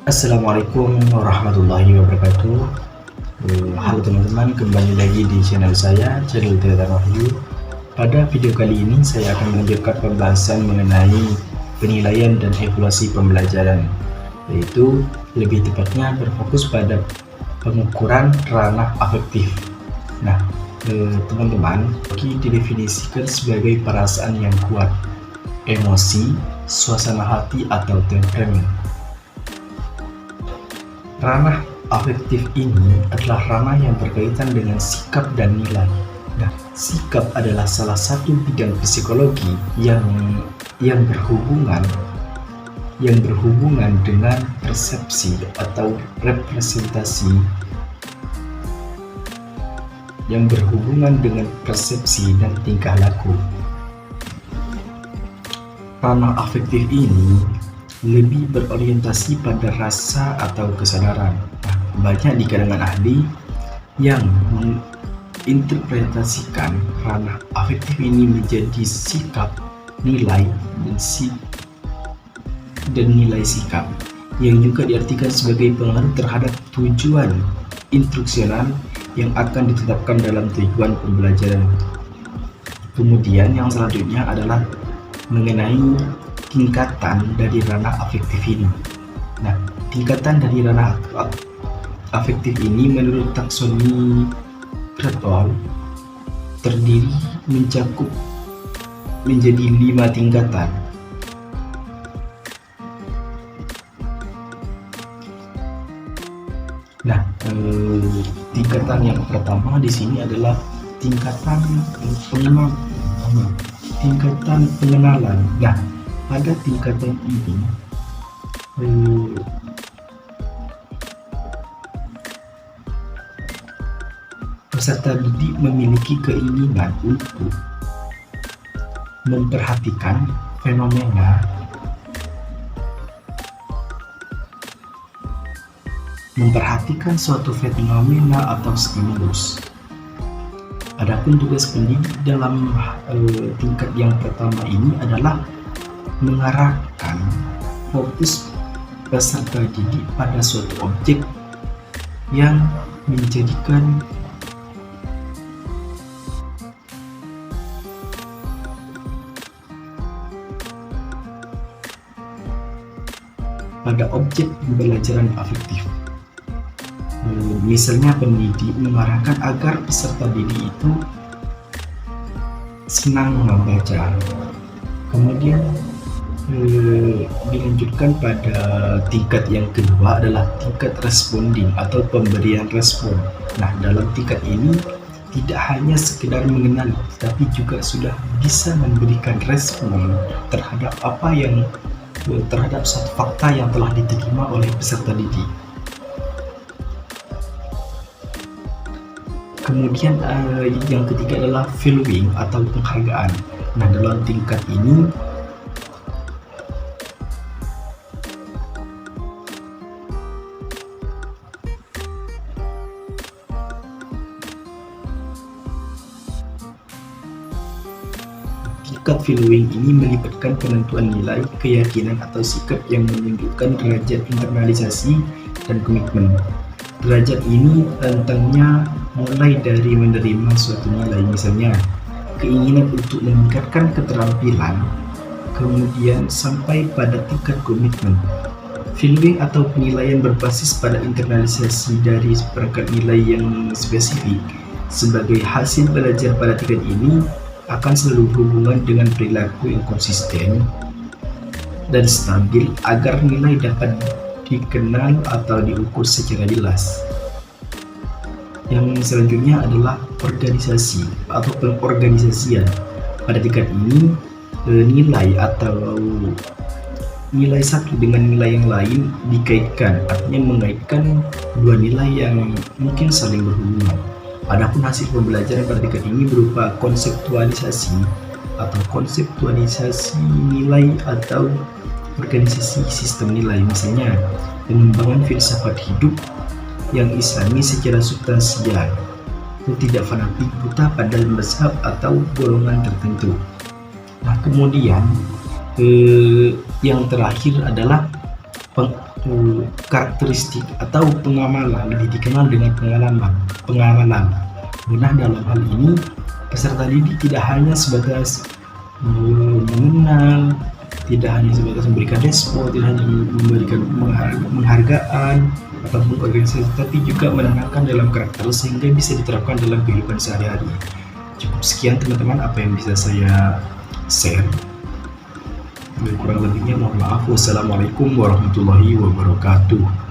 Assalamualaikum warahmatullahi wabarakatuh. Halo teman-teman, kembali lagi di channel saya, channel Tirta Wahyu. Pada video kali ini saya akan melanjutkan pembahasan mengenai penilaian dan evaluasi pembelajaran, yaitu lebih tepatnya berfokus pada pengukuran ranah afektif. Nah, teman-teman, didefinisikan sebagai perasaan yang kuat, emosi, suasana hati atau temperamen. Ranah afektif ini adalah ranah yang berkaitan dengan sikap dan nilai. Nah, sikap adalah salah satu bidang psikologi yang berhubungan dengan persepsi atau representasi yang berhubungan dengan persepsi dan tingkah laku. Ranah afektif ini lebih berorientasi pada rasa atau kesadaran. Nah, banyak di kalangan ahli yang menginterpretasikan ranah afektif ini menjadi sikap, nilai, dan nilai sikap, yang juga diartikan sebagai pengaruh terhadap tujuan instruksional yang akan ditetapkan dalam tujuan pembelajaran. Kemudian yang selanjutnya adalah mengenai tingkatan dari ranah afektif ini. Nah, tingkatan dari ranah afektif ini menurut taksonomi Krathwohl mencakup menjadi 5 tingkatan. Nah, tingkatan yang pertama di sini adalah tingkatan pengenalan. Nah, pada tingkatan ini peserta didik memiliki keinginan untuk memperhatikan suatu fenomena atau stimulus. Adapun tugas pendidik dalam tingkat yang pertama ini adalah mengarahkan fokus peserta didik pada suatu objek yang menjadikan pada objek pembelajaran afektif. Misalnya pendidik mengarahkan agar peserta didik itu senang membaca. Kemudian dilanjutkan pada tingkat yang kedua adalah tingkat responding atau pemberian respon. Nah, dalam tingkat ini tidak hanya sekedar mengenali, tapi juga sudah bisa memberikan respon terhadap suatu fakta yang telah diterima oleh peserta didik. Kemudian yang ketiga adalah valuing atau penghargaan. Nah, dalam tingkat ini tingkat valuing ini melibatkan penentuan nilai, keyakinan atau sikap yang menunjukkan derajat internalisasi dan komitmen. Derajat ini rentangnya mulai dari menerima suatu nilai, misalnya keinginan untuk meningkatkan keterampilan, kemudian sampai pada tingkat komitmen. Valuing atau penilaian berbasis pada internalisasi dari perangkat nilai yang spesifik sebagai hasil belajar pada tingkat ini akan selalu berhubungan dengan perilaku yang konsisten dan stabil agar nilai dapat dikenal atau diukur secara jelas. Yang selanjutnya adalah organisasi atau pengorganisasian. Pada tingkat ini nilai atau nilai satu dengan nilai yang lain dikaitkan, artinya mengaitkan dua nilai yang mungkin saling berhubungan. Adapun hasil pembelajaran pada tingkat ini berupa konseptualisasi nilai atau organisasi sistem nilai, misalnya pengembangan filsafat hidup yang islami secara substansial, itu tidak fanatik buta pada mazhab atau golongan tertentu. Nah, kemudian yang terakhir adalah karakteristik atau pengamalan, lebih dikenal dengan pengamalan. Nah, dalam hal ini peserta didik tidak hanya sebatas mengenal, tidak hanya sebatas memberikan respon, tidak hanya memberikan penghargaan ataupun organisasi, tapi juga menanamkan dalam karakter sehingga bisa diterapkan dalam kehidupan sehari-hari. Cukup sekian teman-teman apa yang bisa saya share. Kurang lebihnya mohon maaf. Wassalamualaikum warahmatullahi wabarakatuh.